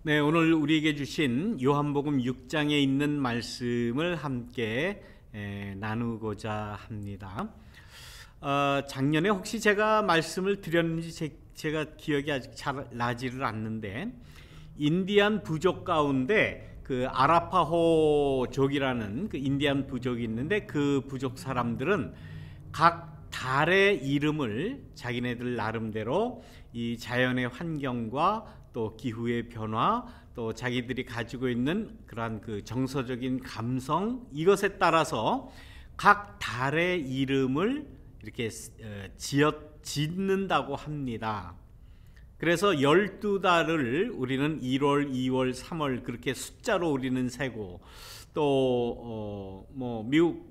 네, 오늘 우리에게 주신 요한복음 6장에 있는 말씀을 함께 나누고자 합니다. 작년에 혹시 제가 말씀을 드렸는지 제가 기억이 아직 잘 나지를 않는데, 인디안 부족 가운데 그 아라파호족이라는 그 인디안 부족이 있는데, 그 부족 사람들은 각 달의 이름을 자기네들 나름대로 이 자연의 환경과 또 기후의 변화, 또 자기들이 가지고 있는 그러한 그 정서적인 감성, 이것에 따라서 각 달의 이름을 이렇게 짓는다고 합니다. 그래서 12달을 우리는 1월, 2월, 3월 그렇게 숫자로 우리는 세고, 또 미국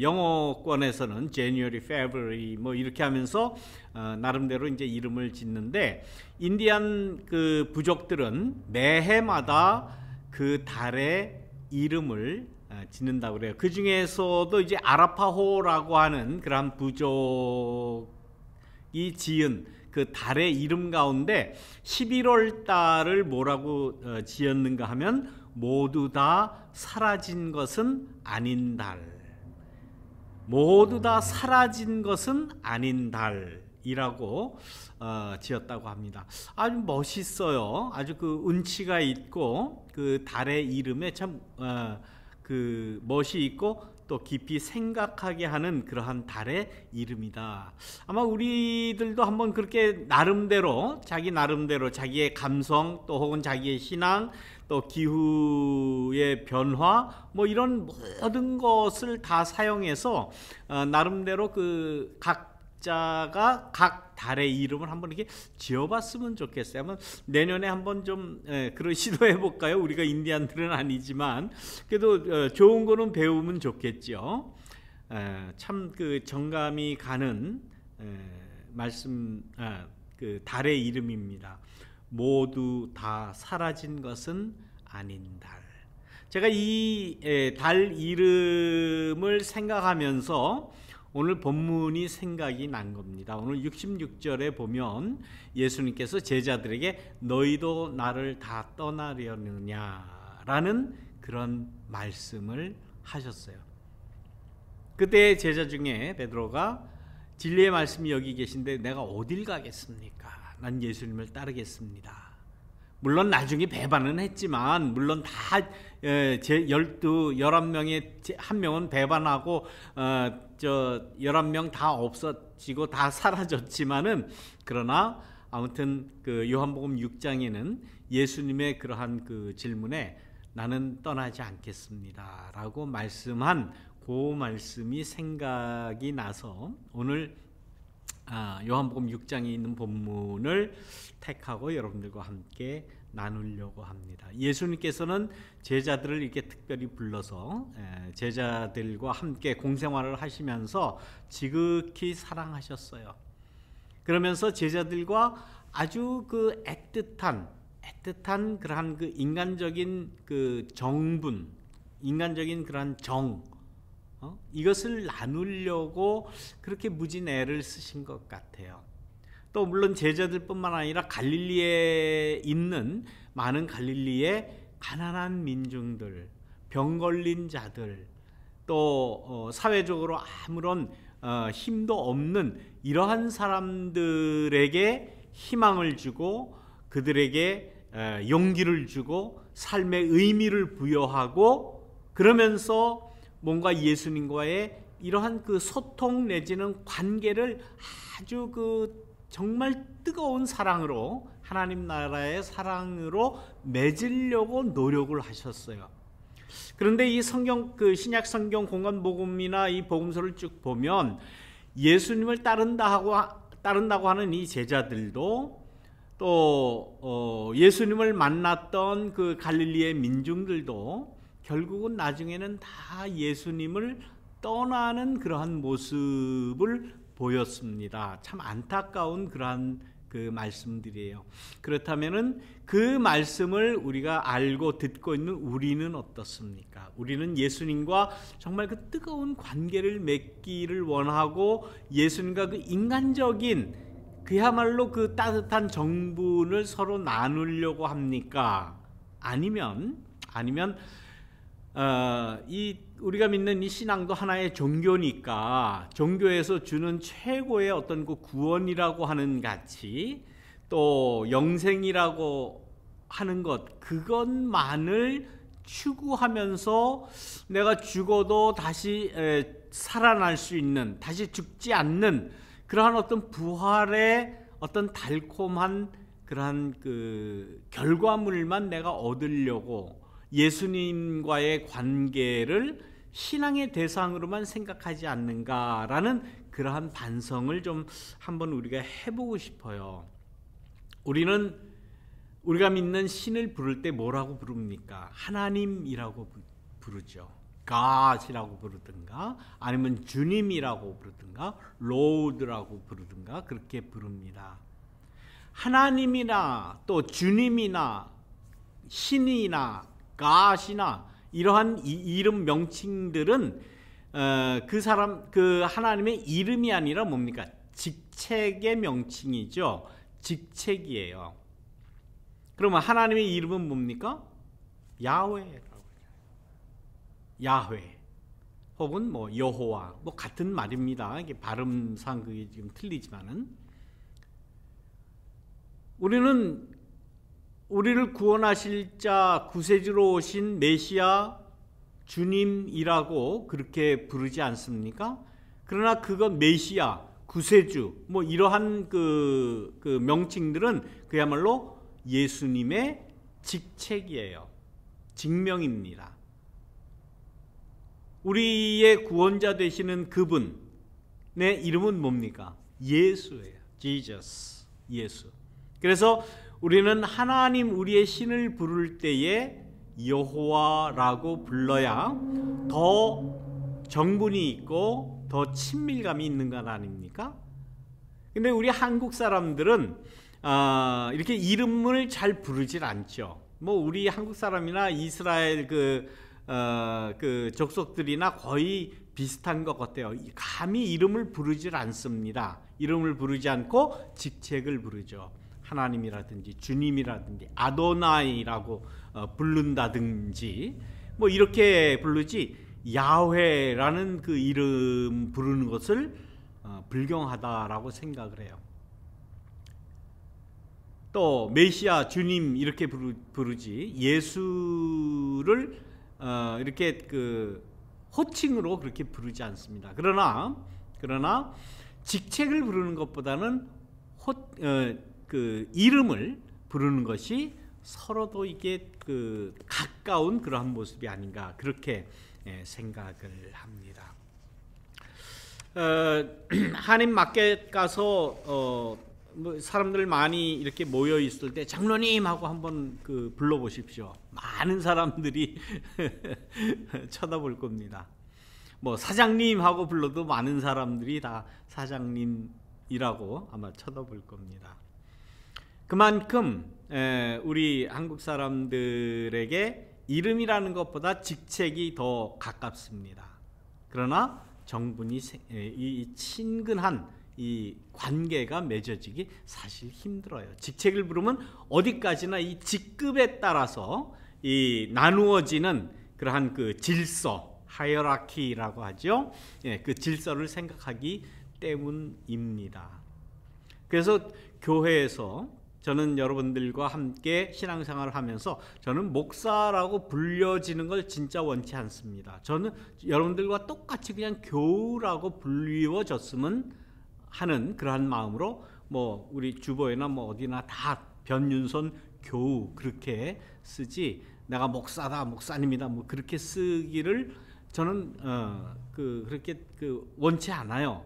영어권에서는 January, February 이렇게 하면서 나름대로 이제 이름을 짓는데, 인디안 그 부족들은 매해마다 그 달의 이름을 짓는다고 그래요. 그 중에서도 이제 아라파호라고 하는 그런 부족이 지은 그 달의 이름 가운데 11월 달을 뭐라고 지었는가 하면 모두 다 사라진 것은 아닌 달, 모두 다 사라진 것은 아닌 달이라고 지었다고 합니다. 아주 멋있어요. 아주 그 운치가 있고, 그 달의 이름에 참 그 멋이 있고 또 깊이 생각하게 하는 그러한 달의 이름이다. 아마 우리들도 한번 그렇게 나름대로, 자기 나름대로 자기의 감성, 또 혹은 자기의 신앙, 또 기후의 변화, 이런 모든 것을 다 사용해서 나름대로 그 각자가 각 달의 이름을 한번 이렇게 지어봤으면 좋겠어요. 한번 내년에 한번 좀 그런 시도해 볼까요? 우리가 인디안들은 아니지만 그래도 좋은 거는 배우면 좋겠죠. 참 그 정감이 가는 말씀, 그 달의 이름입니다. 모두 다 사라진 것은 아닌 달. 제가 이 달 이름을 생각하면서 오늘 본문이 생각이 난 겁니다. 오늘 66절에 보면 예수님께서 제자들에게 너희도 나를 다 떠나려느냐라는 그런 말씀을 하셨어요. 그때 제자 중에 베드로가 진리의 말씀이 여기 계신데 내가 어딜 가겠습니까? 난 예수님을 따르겠습니다. 물론 나중에 배반은 했지만, 물론 다 11명의 한 명은 배반하고 11명 다 없어지고 다 사라졌지만은, 그러나 아무튼 그 요한복음 6장에는 예수님의 그러한 그 질문에 나는 떠나지 않겠습니다 라고 말씀한 그 말씀이 생각이 나서 오늘 요한복음 6장에 있는 본문을 택하고 여러분들과 함께 나누려고 합니다. 예수님께서는 제자들을 이렇게 특별히 불러서 제자들과 함께 공생활을 하시면서 지극히 사랑하셨어요. 그러면서 제자들과 아주 그 애틋한 그러한 그 인간적인 그 정분, 인간적인 그러한 이것을 나누려고 그렇게 무진 애를 쓰신 것 같아요. 또 물론 제자들뿐만 아니라 갈릴리에 있는 많은 갈릴리의 가난한 민중들, 병 걸린 자들, 또 사회적으로 아무런 힘도 없는 이러한 사람들에게 희망을 주고, 그들에게 용기를 주고 삶의 의미를 부여하고, 그러면서 뭔가 예수님과의 이러한 그 소통 내지는 관계를 아주 그 정말 뜨거운 사랑으로, 하나님 나라의 사랑으로 맺으려고 노력을 하셨어요. 그런데 이 성경, 그 신약 성경 공관복음이나 이 복음서를 쭉 보면 예수님을 따른다고 하는 이 제자들도, 또 예수님을 만났던 그 갈릴리의 민중들도 결국은 나중에는 다 예수님을 떠나는 그러한 모습을 보였습니다. 참 안타까운 그러한 그 말씀들이에요. 그렇다면은 그 말씀을 우리가 알고 듣고 있는 우리는 어떻습니까? 우리는 예수님과 정말 그 뜨거운 관계를 맺기를 원하고, 예수님과 그 인간적인 그야말로 그 따뜻한 정분을 서로 나누려고 합니까? 아니면 이 우리가 믿는 이 신앙도 하나의 종교니까 종교에서 주는 최고의 어떤 그 구원이라고 하는 가치, 또 영생이라고 하는 것, 그것만을 추구하면서 내가 죽어도 다시 살아날 수 있는, 다시 죽지 않는 그러한 어떤 부활의 어떤 달콤한 그러한 그 결과물만 내가 얻으려고 예수님과의 관계를 신앙의 대상으로만 생각하지 않는가라는 그러한 반성을 좀 한번 우리가 해보고 싶어요. 우리가 믿는 신을 부를 때 뭐라고 부릅니까? 하나님이라고 부르죠. God이라고 부르든가, 아니면 주님이라고 부르든가, Lord라고 부르든가, 그렇게 부릅니다. 하나님이나 또 주님이나 신이나 God이나 이러한 이름 명칭들은 그 하나님의 이름이 아니라 뭡니까? 직책의 명칭이죠. 직책이에요. 그러면 하나님의 이름은 뭡니까? 야훼라고. 야훼 혹은 뭐 여호와, 뭐 같은 말입니다. 이게 발음상 그게 지금 틀리지만은, 우리를 구원하실 자, 구세주로 오신 메시아 주님이라고 그렇게 부르지 않습니까? 그러나 그건 메시아, 구세주, 뭐 이러한 그 명칭들은 그야말로 예수님의 직책이에요. 직명입니다. 우리의 구원자 되시는 그분의 이름은 뭡니까? 예수예요. Jesus, 예수. 그래서 우리는 하나님, 우리의 신을 부를 때에 여호와라고 불러야 더 정분이 있고 더 친밀감이 있는 것 아닙니까? 근데 우리 한국 사람들은 이렇게 이름을 잘 부르질 않죠. 뭐 우리 한국 사람이나 이스라엘 그 족속들이나 거의 비슷한 것 같아요. 감히 이름을 부르질 않습니다. 이름을 부르지 않고 직책을 부르죠. 하나님이라든지 주님이라든지 아도나이라고 부른다든지 뭐 이렇게 부르지, 야훼라는 그 이름 부르는 것을 불경하다라고 생각을 해요. 또 메시아, 주님 이렇게 부르지, 예수를 이렇게 그 호칭으로 그렇게 부르지 않습니다. 그러나 직책을 부르는 것보다는 그 이름을 부르는 것이 서로도 이게 그 가까운 그러한 모습이 아닌가, 그렇게 생각을 합니다. 한인 마켓 가서 뭐 사람들 많이 이렇게 모여 있을 때 장로님 하고 한번 그 불러보십시오. 많은 사람들이 쳐다볼 겁니다. 뭐 사장님 하고 불러도 많은 사람들이 다 사장님이라고 아마 쳐다볼 겁니다. 그만큼 우리 한국 사람들에게 이름이라는 것보다 직책이 더 가깝습니다. 그러나 정분이 이 친근한 이 관계가 맺어지기 사실 힘들어요. 직책을 부르면 어디까지나 이 직급에 따라서 이 나누어지는 그러한 그 질서, 하이어라키라고 하죠. 그 질서를 생각하기 때문입니다. 그래서 교회에서 저는 여러분들과 함께 신앙생활을 하면서 저는 목사라고 불려지는 걸 진짜 원치 않습니다. 저는 여러분들과 똑같이 그냥 교우라고 불리워졌으면 하는 그러한 마음으로 뭐 우리 주보에나 뭐 어디나 다 변윤선 교우 그렇게 쓰지, 내가 목사다, 목사님이다 뭐 그렇게 쓰기를 저는 그렇게 원치 않아요.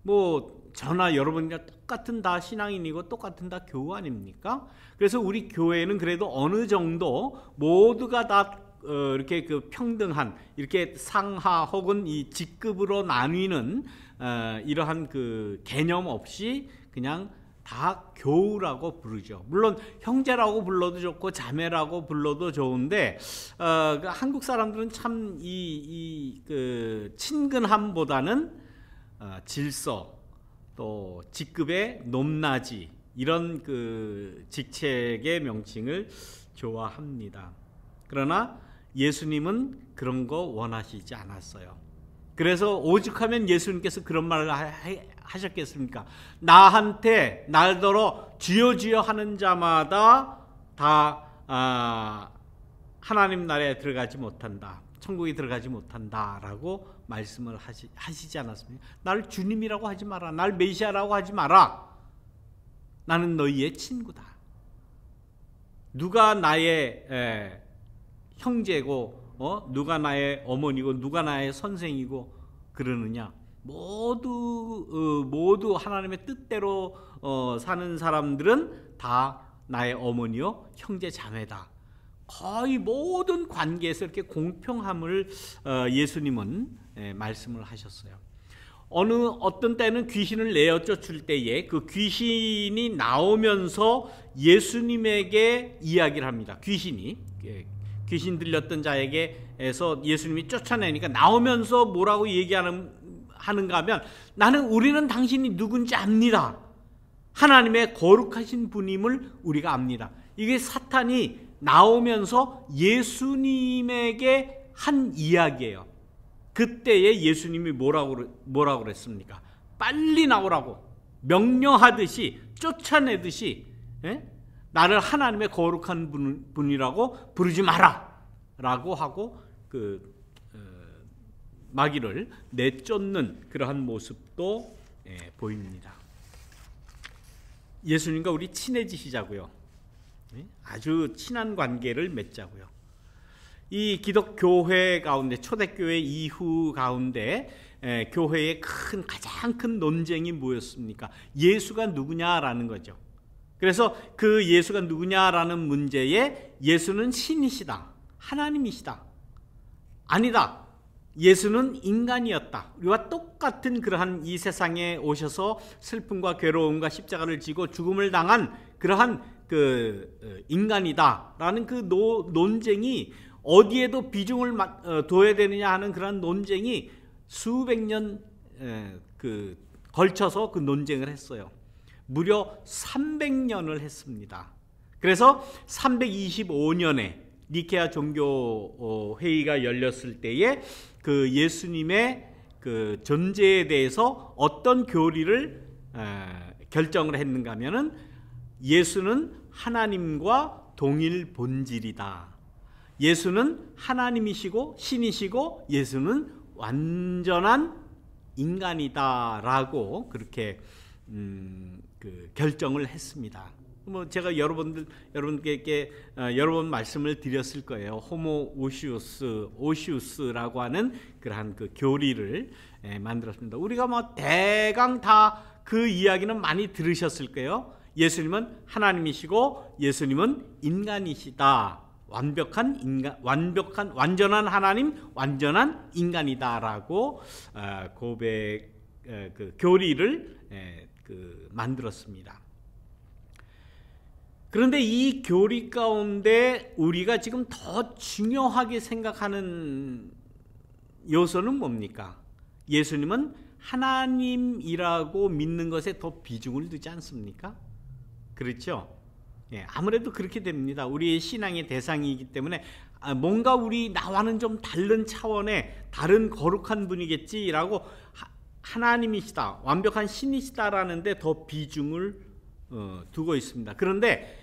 뭐 저나 여러분이랑 똑같은 다 신앙인이고 똑같은 다 교우 아닙니까? 그래서 우리 교회는 그래도 어느 정도 모두가 다 이렇게 그 평등한, 이렇게 상하 혹은 이 직급으로 나뉘는 이러한 그 개념 없이 그냥 다 교우라고 부르죠. 물론 형제라고 불러도 좋고 자매라고 불러도 좋은데 한국 사람들은 참 그 친근함보다는 질서, 또 직급의 높낮이 이런 그 직책의 명칭을 좋아합니다. 그러나 예수님은 그런 거 원하시지 않았어요. 그래서 오죽하면 예수님께서 그런 말을 하셨겠습니까? 나한테 날더러 주여 주여 하는 자마다 다 하나님 나라에 들어가지 못한다, 천국에 들어가지 못한다 라고 말씀을 하시지 않았습니까? 나를 주님이라고 하지 마라, 날 메시아라고 하지 마라, 나는 너희의 친구다. 누가 나의 형제고 누가 나의 어머니고 누가 나의 선생이고 그러느냐? 모두 하나님의 뜻대로 사는 사람들은 다 나의 어머니요 형제 자매다. 거의 모든 관계에서 이렇게 공평함을 예수님은 말씀을 하셨어요. 어떤 때는 귀신을 내어쫓 줄 때에 그 귀신이 나오면서 예수님에게 이야기를 합니다. 귀신 들렸던 자에게서 예수님이 쫓아내니까 나오면서 뭐라고 얘기하는가 하면, 우리는 당신이 누군지 압니다. 하나님의 거룩하신 분임을 우리가 압니다. 이게 사탄이 나오면서 예수님에게 한 이야기예요. 그때에 예수님이 뭐라고 그랬습니까? 빨리 나오라고 명령하듯이, 쫓아내듯이, 나를 하나님의 거룩한 분이라고 부르지 마라 라고 하고 마귀를 내쫓는 그러한 모습도 보입니다. 예수님과 우리 친해지시자고요. 아주 친한 관계를 맺자고요. 이 기독교회 가운데, 초대교회 이후 가운데 교회의 가장 큰 논쟁이 뭐였습니까? 예수가 누구냐라는 거죠. 그래서 그 예수가 누구냐라는 문제에 예수는 신이시다, 하나님이시다, 아니다, 예수는 인간이었다, 우리와 똑같은 그러한 이 세상에 오셔서 슬픔과 괴로움과 십자가를 지고 죽음을 당한 그러한 인간이다 라는 그 논쟁이 어디에도 비중을 둬야 되느냐 하는 그런 논쟁이 수백 년 걸쳐서 그 논쟁을 했어요. 무려 300년을 했습니다. 그래서 325년에 니케아 종교 회의가 열렸을 때에 그 예수님의 그 존재에 대해서 어떤 교리를 결정을 했는가 하면은, 예수는 하나님과 동일 본질이다. 예수는 하나님이시고 신이시고 예수는 완전한 인간이다라고 그렇게 결정을 했습니다. 제가 여러분께 여러 번 말씀을 드렸을 거예요. 호모 오시우스라고 하는 그러한 그 교리를 만들었습니다. 우리가 대강 다 그 이야기는 많이 들으셨을 거예요. 예수님은 하나님이시고 예수님은 인간이시다. 완전한 하나님, 완전한 인간이다라고 교리를 만들었습니다. 그런데 이 교리 가운데 우리가 지금 더 중요하게 생각하는 요소는 뭡니까? 예수님은 하나님이라고 믿는 것에 더 비중을 두지 않습니까? 그렇죠? 아무래도 그렇게 됩니다. 우리의 신앙의 대상이기 때문에 뭔가 나와는 좀 다른 차원의 다른 거룩한 분이겠지라고 하나님이시다, 완벽한 신이시다라는 데 더 비중을 두고 있습니다. 그런데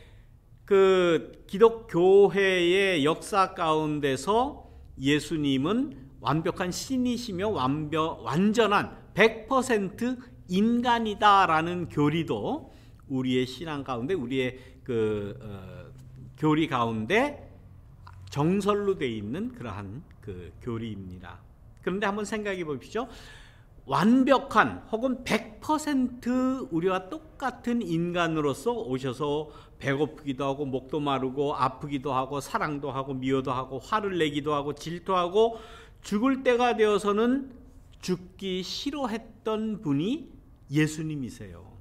그 기독교회의 역사 가운데서 예수님은 완벽한 신이시며 완전한 100% 인간이다라는 교리도 우리의 신앙 가운데, 우리의 교리 가운데 정설로 되어 있는 그러한 교리입니다. 그런데 한번 생각해 보십시오. 완벽한 혹은 100% 우리와 똑같은 인간으로서 오셔서 배고프기도 하고 목도 마르고 아프기도 하고 사랑도 하고 미워도 하고 화를 내기도 하고 질투하고 죽을 때가 되어서는 죽기 싫어했던 분이 예수님이세요.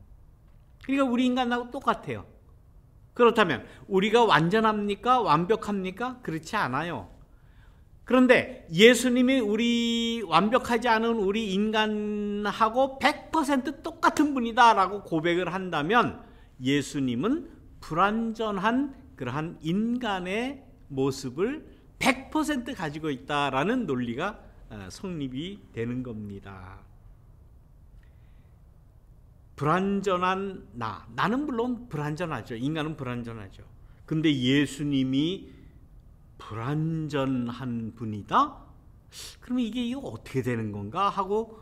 그러니까 우리 인간하고 똑같아요. 그렇다면 우리가 완전합니까? 완벽합니까? 그렇지 않아요. 그런데 예수님이 우리 완벽하지 않은 우리 인간하고 100% 똑같은 분이다라고 고백을 한다면 예수님은 불완전한 그러한 인간의 모습을 100% 가지고 있다라는 논리가 성립이 되는 겁니다. 불완전한 나는 물론 불완전하죠. 인간은 불완전하죠. 근데 예수님이 불완전한 분이다? 그러면 이게 어떻게 되는 건가 하고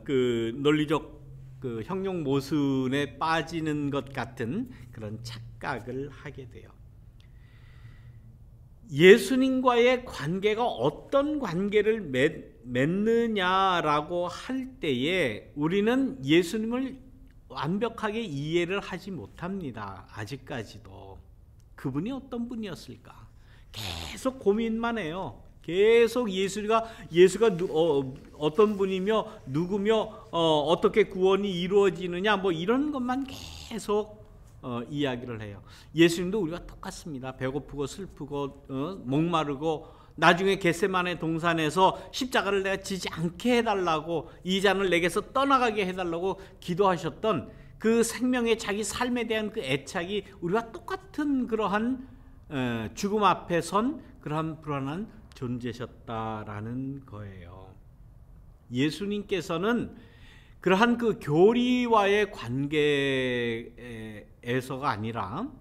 그 논리적 그 형용 모순에 빠지는 것 같은 그런 착각을 하게 돼요. 예수님과의 관계가 어떤 관계를 맺느냐라고 할 때에 우리는 예수님을 완벽하게 이해를 하지 못합니다. 아직까지도. 그분이 어떤 분이었을까? 계속 고민만 해요. 계속 예수가 어떤 분이며 누구며 어떻게 구원이 이루어지느냐 뭐 이런 것만 계속 이야기를 해요. 예수님도 우리가 똑같습니다. 배고프고 슬프고 목마르고 나중에 겟세마네 동산에서 십자가를 내가 지지 않게 해달라고 이 잔을 내게서 떠나가게 해달라고 기도하셨던 그 생명의 자기 삶에 대한 그 애착이 우리와 똑같은 그러한 죽음 앞에 선 그러한 불안한 존재셨다라는 거예요. 예수님께서는 그러한 그 교리와의 관계에서가 아니라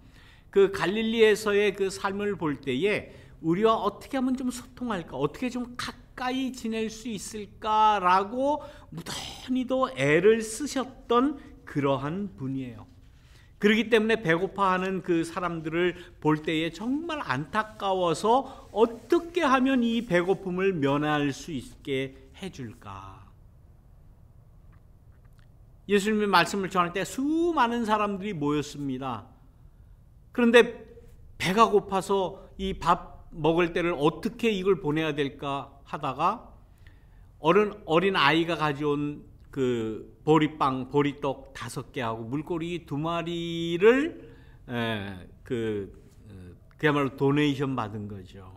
그 갈릴리에서의 그 삶을 볼 때에 우리와 어떻게 하면 좀 소통할까, 어떻게 좀 가까이 지낼 수 있을까라고 무던히도 애를 쓰셨던 그러한 분이에요. 그렇기 때문에 배고파하는 그 사람들을 볼 때에 정말 안타까워서 어떻게 하면 이 배고픔을 면할 수 있게 해줄까. 예수님의 말씀을 전할 때 수많은 사람들이 모였습니다. 그런데 배가 고파서 이 밥 먹을 때를 어떻게 이걸 보내야 될까 하다가 어린 아이가 가져온 그 보리빵, 보리떡 5개하고 물고기 2마리를 그야말로 도네이션 받은 거죠.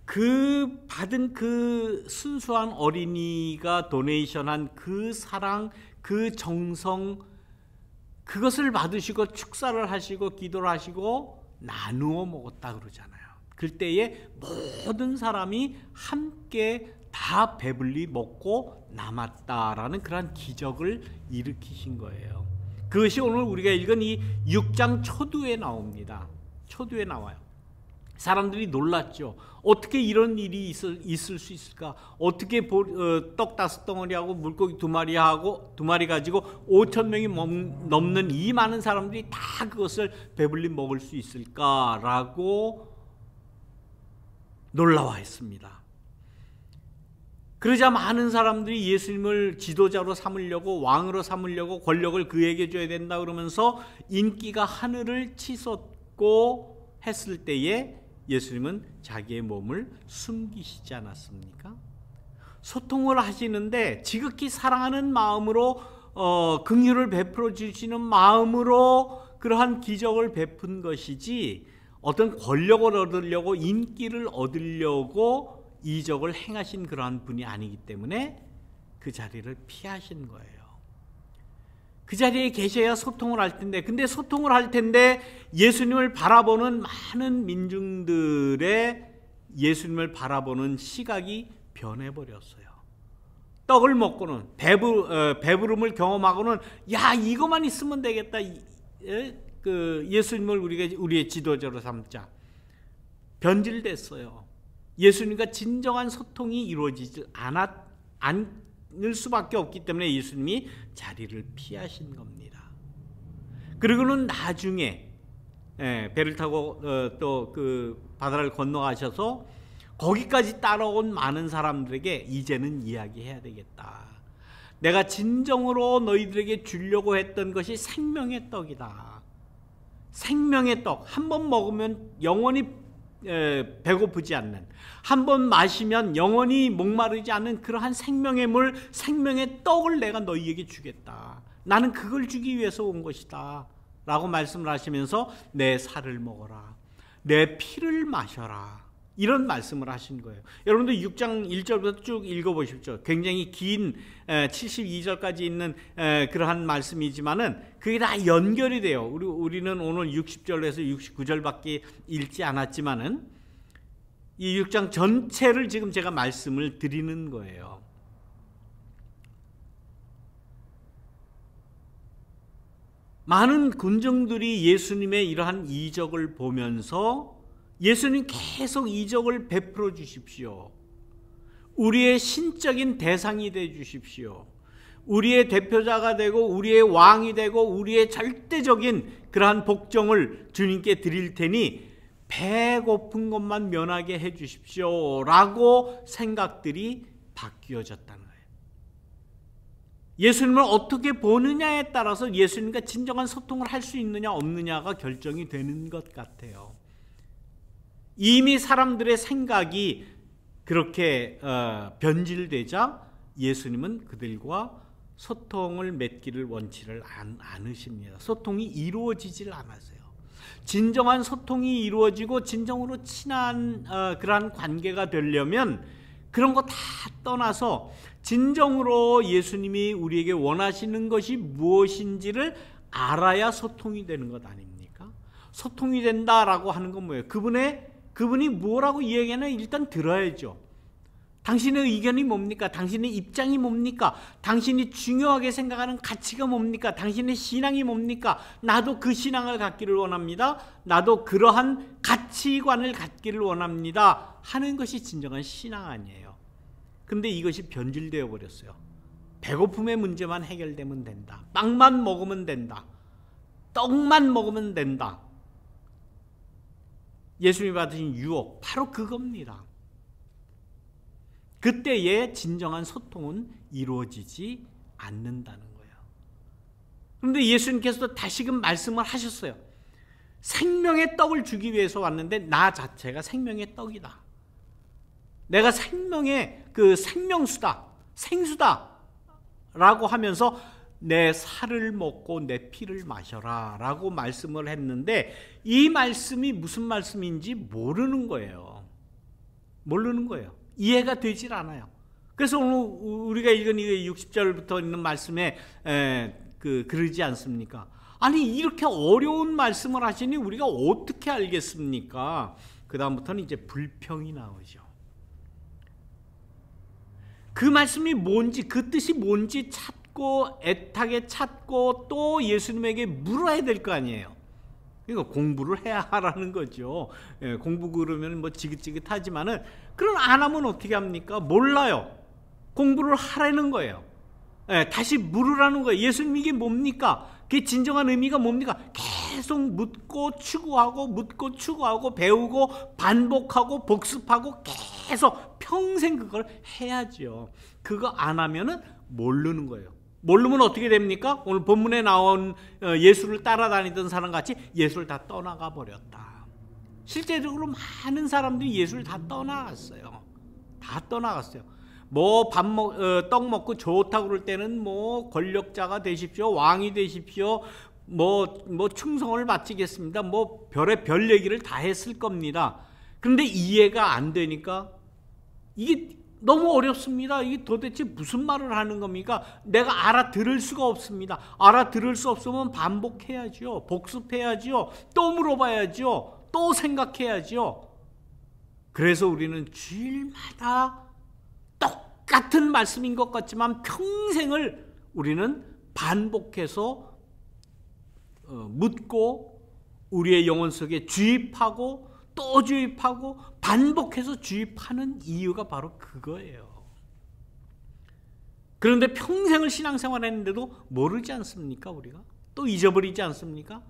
그 받은 그 순수한 어린이가 도네이션한 그 사랑, 그 정성, 그것을 받으시고 축사를 하시고 기도를 하시고 나누어 먹었다 그러잖아요. 그때에 모든 사람이 함께 다 배불리 먹고 남았다라는 그런 기적을 일으키신 거예요. 그것이 오늘 우리가 읽은 이 6장 초두에 나옵니다. 초두에 나와요. 사람들이 놀랐죠. 어떻게 이런 일이 있을 수 있을까? 어떻게 떡 5덩어리하고 물고기 2마리 가지고 5,000명이 넘는 이 많은 사람들이 다 그것을 배불리 먹을 수 있을까라고 놀라워했습니다. 그러자 많은 사람들이 예수님을 지도자로 삼으려고, 왕으로 삼으려고, 권력을 그에게 줘야 된다 그러면서 인기가 하늘을 치솟고 했을 때에 예수님은 자기의 몸을 숨기시지 않았습니까? 소통을 하시는데 지극히 사랑하는 마음으로 긍휼을 베풀어 주시는 마음으로 그러한 기적을 베푼 것이지 어떤 권력을 얻으려고, 인기를 얻으려고 이적을 행하신 그러한 분이 아니기 때문에 그 자리를 피하신 거예요. 그 자리에 계셔야 소통을 할 텐데, 근데 소통을 할 텐데 예수님을 바라보는 많은 민중들의 예수님을 바라보는 시각이 변해버렸어요. 떡을 먹고는 배부름을 경험하고는 야 이거만 있으면 되겠다. 그 예수님을 우리의 지도자로 삼자. 변질됐어요. 예수님과 진정한 소통이 이루어지지 않을 수밖에 없기 때문에 예수님이 자리를 피하신 겁니다. 그리고는 나중에 배를 타고 또 그 바다를 건너가셔서 거기까지 따라온 많은 사람들에게 이제는 이야기해야 되겠다. 내가 진정으로 너희들에게 주려고 했던 것이 생명의 떡이다. 생명의 떡, 한 번 먹으면 영원히 배고프지 않는, 한 번 마시면 영원히 목마르지 않는 그러한 생명의 물, 생명의 떡을 내가 너희에게 주겠다. 나는 그걸 주기 위해서 온 것이다 라고 말씀을 하시면서 내 살을 먹어라, 내 피를 마셔라. 이런 말씀을 하신 거예요. 여러분들 6장 1절부터 쭉 읽어보십시오. 굉장히 긴 72절까지 있는 그러한 말씀이지만은 그게 다 연결이 돼요. 우리는 오늘 60절에서 69절밖에 읽지 않았지만은 이 6장 전체를 지금 제가 말씀을 드리는 거예요. 많은 군중들이 예수님의 이러한 이적을 보면서 예수님 계속 이적을 베풀어 주십시오. 우리의 신적인 대상이 되 주십시오. 우리의 대표자가 되고 우리의 왕이 되고 우리의 절대적인 그러한 복종을 주님께 드릴 테니 배고픈 것만 면하게 해 주십시오 라고 생각들이 바뀌어졌다는 거예요. 예수님을 어떻게 보느냐에 따라서 예수님과 진정한 소통을 할 수 있느냐 없느냐가 결정이 되는 것 같아요. 이미 사람들의 생각이 그렇게 변질되자 예수님은 그들과 소통을 맺기를 원치를 않으십니다. 소통이 이루어지질 않았어요. 진정한 소통이 이루어지고 진정으로 친한 그러한 관계가 되려면 그런 거 다 떠나서 진정으로 예수님이 우리에게 원하시는 것이 무엇인지를 알아야 소통이 되는 것 아닙니까? 소통이 된다라고 하는 건 뭐예요? 그분이 뭐라고 이야기하나 일단 들어야죠. 당신의 의견이 뭡니까? 당신의 입장이 뭡니까? 당신이 중요하게 생각하는 가치가 뭡니까? 당신의 신앙이 뭡니까? 나도 그 신앙을 갖기를 원합니다. 나도 그러한 가치관을 갖기를 원합니다. 하는 것이 진정한 신앙 아니에요. 근데 이것이 변질되어 버렸어요. 배고픔의 문제만 해결되면 된다. 빵만 먹으면 된다. 떡만 먹으면 된다. 예수님이 받으신 유혹 바로 그겁니다. 그때의 진정한 소통은 이루어지지 않는다는 거예요. 그런데 예수님께서도 다시금 말씀을 하셨어요. 생명의 떡을 주기 위해서 왔는데 나 자체가 생명의 떡이다. 내가 생명의 그 생명수다, 생수다 라고 하면서 내 살을 먹고 내 피를 마셔라 라고 말씀을 했는데 이 말씀이 무슨 말씀인지 모르는 거예요. 모르는 거예요. 이해가 되질 않아요. 그래서 오늘 우리가 읽은 이 60절부터 있는 말씀에 그러지 않습니까? 아니 이렇게 어려운 말씀을 하시니 우리가 어떻게 알겠습니까? 그 다음부터는 이제 불평이 나오죠. 그 말씀이 뭔지 그 뜻이 뭔지 찾고 애타게 찾고 또 예수님에게 물어야 될 거 아니에요. 그러니까 공부를 해야 하라는 거죠. 공부 그러면 뭐 지긋지긋하지만은 그럼 안 하면 어떻게 합니까? 몰라요. 공부를 하라는 거예요. 다시 물으라는 거예요. 예수님 이게 뭡니까? 그게 진정한 의미가 뭡니까? 계속 묻고 추구하고 배우고 반복하고 복습하고 계속 평생 그걸 해야죠. 그거 안 하면은 모르는 거예요. 모르면 어떻게 됩니까? 오늘 본문에 나온 예수를 따라다니던 사람 같이 예수를 다 떠나가 버렸다. 실제적으로 많은 사람들이 예수를 다 떠나갔어요. 다 떠나갔어요. 뭐 떡 먹고 좋다고 그럴 때는 뭐 권력자가 되십시오, 왕이 되십시오, 뭐 충성을 바치겠습니다. 뭐 별의 별 얘기를 다 했을 겁니다. 그런데 이해가 안 되니까 이게 너무 어렵습니다. 이게 도대체 무슨 말을 하는 겁니까? 내가 알아들을 수가 없습니다. 알아들을 수 없으면 반복해야죠. 복습해야죠. 또 물어봐야죠. 또 생각해야죠. 그래서 우리는 주일마다 똑같은 말씀인 것 같지만 평생을 우리는 반복해서 묻고 우리의 영혼 속에 주입하고 또 주입하고 반복해서 주입하는 이유가 바로 그거예요. 그런데 평생을 신앙생활 했는데도 모르지 않습니까? 우리가 또 잊어버리지 않습니까?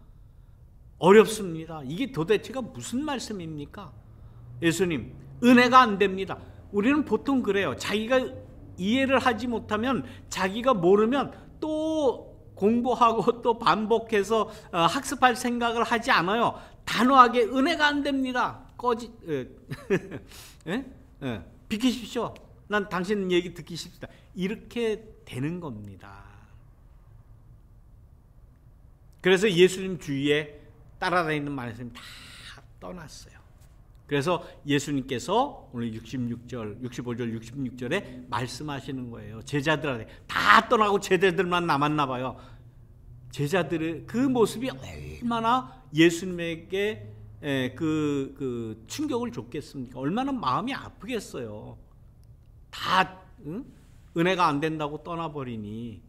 어렵습니다. 이게 도대체가 무슨 말씀입니까? 예수님 은혜가 안 됩니다. 우리는 보통 그래요. 자기가 이해를 하지 못하면 자기가 모르면 또 공부하고 또 반복해서 학습할 생각을 하지 않아요. 단호하게 은혜가 안 됩니다. 비키십시오. 난 당신 얘기 듣기 싫다. 이렇게 되는 겁니다. 그래서 예수님 주위에 따라다니는 말씀 다 떠났어요. 그래서 예수님께서 오늘 65절, 66절에 말씀하시는 거예요. 제자들한테 다 떠나고 제자들만 남았나 봐요. 제자들의 그 모습이 얼마나 예수님에게 그 충격을 줬겠습니까? 얼마나 마음이 아프겠어요. 다 은혜가 안 된다고 떠나버리니.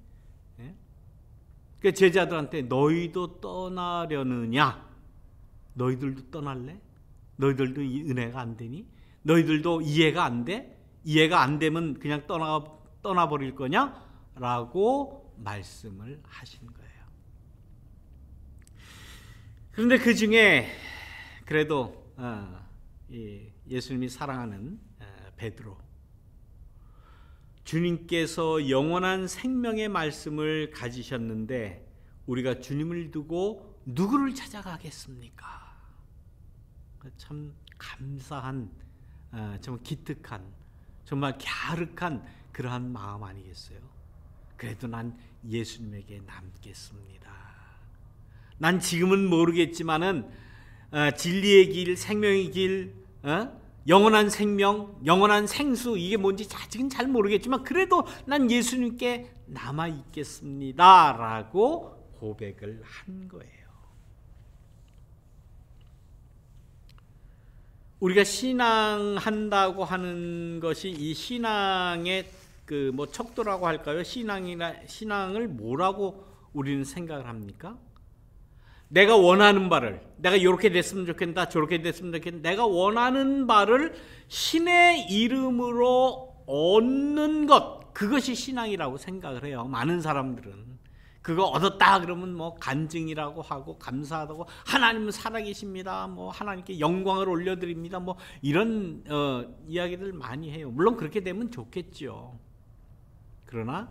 그 제자들한테 너희도 떠나려느냐? 너희들도 떠날래? 너희들도 이 은혜가 안 되니? 너희들도 이해가 안 돼? 이해가 안 되면 그냥 떠나버릴 거냐? 라고 말씀을 하신 거예요. 그런데 그 중에 그래도 예수님이 사랑하는 베드로, 주님께서 영원한 생명의 말씀을 가지셨는데 우리가 주님을 두고 누구를 찾아가겠습니까? 참 감사한, 정말 기특한, 정말 갸륵한 그러한 마음 아니겠어요? 그래도 난 예수님에게 남겠습니다. 난 지금은 모르겠지만은 진리의 길, 생명의 길, 영원한 생명, 영원한 생수, 이게 뭔지 아직은 잘 모르겠지만 그래도 난 예수님께 남아 있겠습니다 라고 고백을 한 거예요. 우리가 신앙한다고 하는 것이 이 신앙의 그 척도라고 할까요? 신앙을 뭐라고 우리는 생각을 합니까? 내가 원하는 바를, 내가 이렇게 됐으면 좋겠다, 저렇게 됐으면 좋겠다, 내가 원하는 바를 신의 이름으로 얻는 것, 그것이 신앙이라고 생각을 해요. 많은 사람들은 그거 얻었다 그러면 간증이라고 하고 감사하다고, 하나님은 살아계십니다, 하나님께 영광을 올려드립니다, 이런 이야기들 많이 해요. 물론 그렇게 되면 좋겠죠. 그러나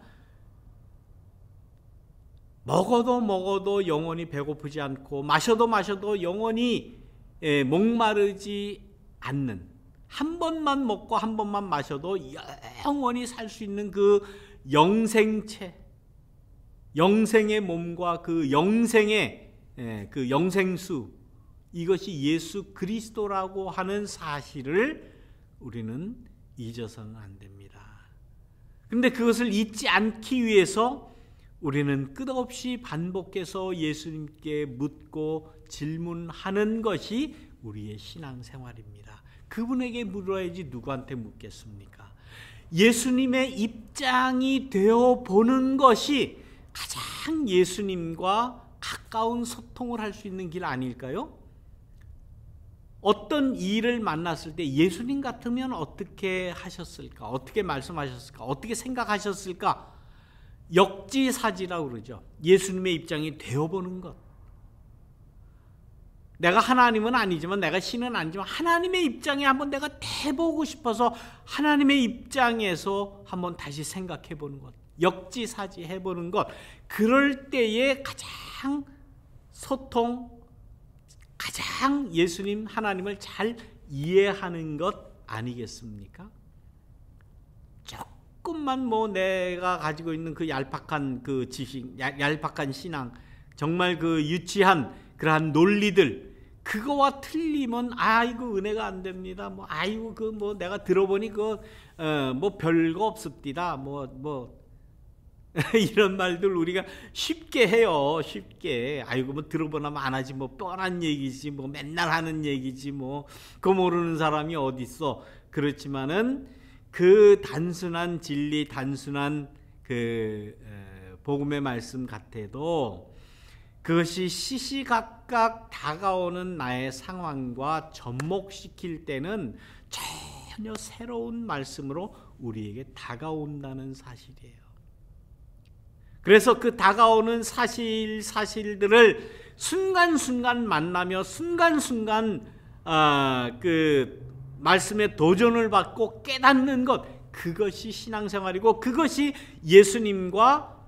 먹어도 영원히 배고프지 않고 마셔도 영원히 목마르지 않는, 한 번만 먹고 한 번만 마셔도 영원히 살 수 있는 그 영생체, 영생의 몸과 그 영생의 그 영생수, 이것이 예수 그리스도라고 하는 사실을 우리는 잊어서는 안 됩니다. 그런데 그것을 잊지 않기 위해서 우리는 끝없이 반복해서 예수님께 묻고 질문하는 것이 우리의 신앙생활입니다. 그분에게 물어야지 누구한테 묻겠습니까? 예수님의 입장이 되어 보는 것이 가장 예수님과 가까운 소통을 할 수 있는 길 아닐까요? 어떤 일을 만났을 때 예수님 같으면 어떻게 하셨을까? 어떻게 말씀하셨을까? 어떻게 생각하셨을까? 역지사지라고 그러죠. 예수님의 입장이 되어보는 것. 내가 하나님은 아니지만, 내가 신은 아니지만 하나님의 입장에 한번 내가 돼보고 싶어서 하나님의 입장에서 한번 다시 생각해보는 것, 역지사지해보는 것. 그럴 때에 가장 소통, 가장 예수님 하나님을 잘 이해하는 것 아니겠습니까? 조금만 내가 가지고 있는 그 얄팍한 그 지식, 얄팍한 신앙, 정말 그 유치한 그러한 논리들, 그거와 틀리면 아이고 은혜가 안 됩니다. 아이고 내가 들어보니 별거 없습니다. 이런 말들 우리가 쉽게 해요. 쉽게. 아이고 들어보나면 안 하지, 뻔한 얘기지, 맨날 하는 얘기지, 그거 모르는 사람이 어디 있어. 그렇지만은 그 단순한 진리, 단순한 그 복음의 말씀 같아도 그것이 시시각각 다가오는 나의 상황과 접목시킬 때는 전혀 새로운 말씀으로 우리에게 다가온다는 사실이에요. 그래서 그 다가오는 사실들을 순간순간 만나며 순간순간 그 말씀에 도전을 받고 깨닫는 것, 그것이 신앙생활이고 그것이 예수님과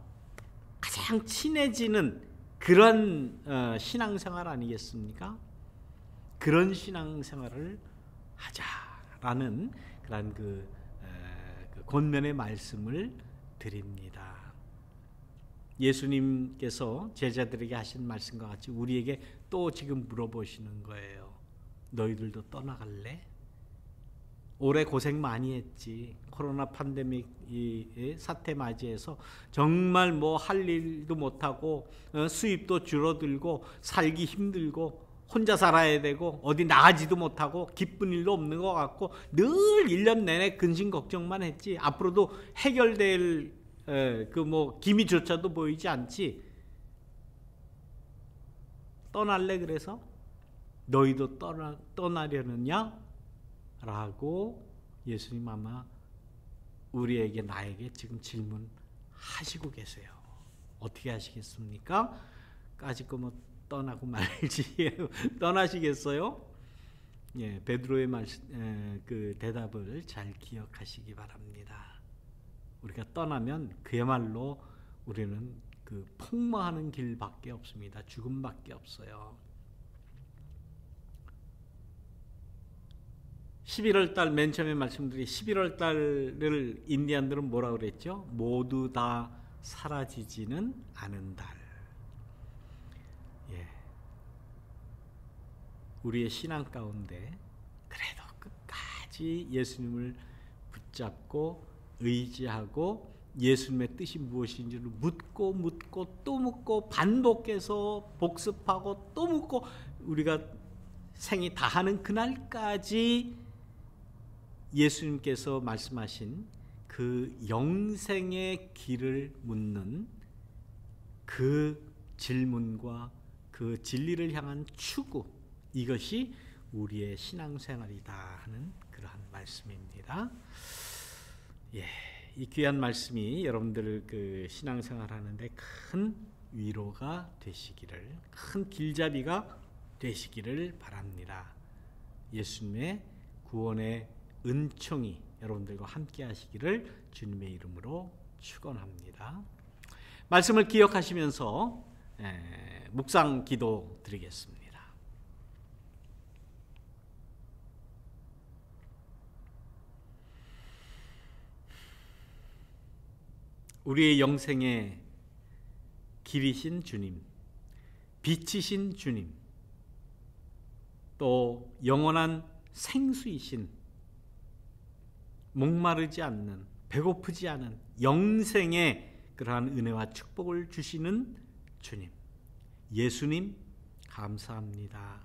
가장 친해지는 그런 신앙생활 아니겠습니까? 그런 신앙생활을 하자라는 그런 그 권면의 말씀을 드립니다. 예수님께서 제자들에게 하신 말씀과 같이 우리에게 또 지금 물어보시는 거예요. 너희들도 떠나갈래? 올해 고생 많이 했지. 코로나 팬데믹 이 사태 맞이해서 정말 뭐 할 일도 못하고 수입도 줄어들고 살기 힘들고 혼자 살아야 되고 어디 나가지도 못하고 기쁜 일도 없는 것 같고 늘 1년 내내 근심 걱정만 했지. 앞으로도 해결될 그 뭐 기미조차도 보이지 않지. 떠날래? 그래서 너희도 떠나려느냐? 라고 예수님 아마 우리에게 나에게 지금 질문하시고 계세요. 어떻게 하시겠습니까? 까짓 거 뭐 떠나고 말지. 떠나시겠어요? 예, 베드로의 그 대답을 잘 기억하시기 바랍니다. 우리가 떠나면 그야말로 우리는 그 폭망하는 길밖에 없습니다. 죽음밖에 없어요. 11월 달 맨 처음에 말씀드린 11월 달을 인디안들은 뭐라 그랬죠? 모두 다 사라지지는 않은 달. 예. 우리의 신앙 가운데 그래도 끝까지 예수님을 붙잡고 의지하고 예수님의 뜻이 무엇인지를 묻고 또 묻고 반복해서 복습하고 또 묻고 우리가 생이 다하는 그날까지 예수님께서 말씀하신 그 영생의 길을 묻는 그 질문과 그 진리를 향한 추구, 이것이 우리의 신앙생활이다 하는 그러한 말씀입니다. 예, 이 귀한 말씀이 여러분들 그 신앙생활 하는데 큰 위로가 되시기를, 큰 길잡이가 되시기를 바랍니다. 예수님의 구원의 은총이 여러분들과 함께 하시기를 주님의 이름으로 축원합니다. 말씀을 기억하시면서 묵상 기도 드리겠습니다. 우리의 영생의 길이신 주님, 빛이신 주님, 또 영원한 생수이신, 목마르지 않는, 배고프지 않은 영생의 그러한 은혜와 축복을 주시는 주님, 예수님 감사합니다.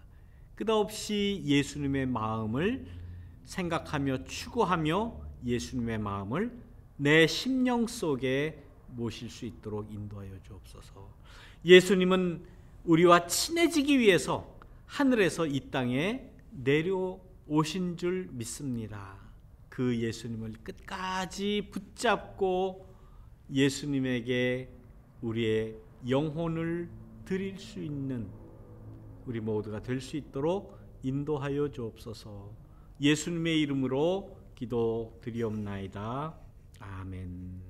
끝없이 예수님의 마음을 생각하며 추구하며 예수님의 마음을 내 심령 속에 모실 수 있도록 인도하여 주옵소서. 예수님은 우리와 친해지기 위해서 하늘에서 이 땅에 내려오신 줄 믿습니다. 그 예수님을 끝까지 붙잡고 예수님에게 우리의 영혼을 드릴 수 있는 우리 모두가 될 수 있도록 인도하여 주옵소서. 예수님의 이름으로 기도드리옵나이다. 아멘.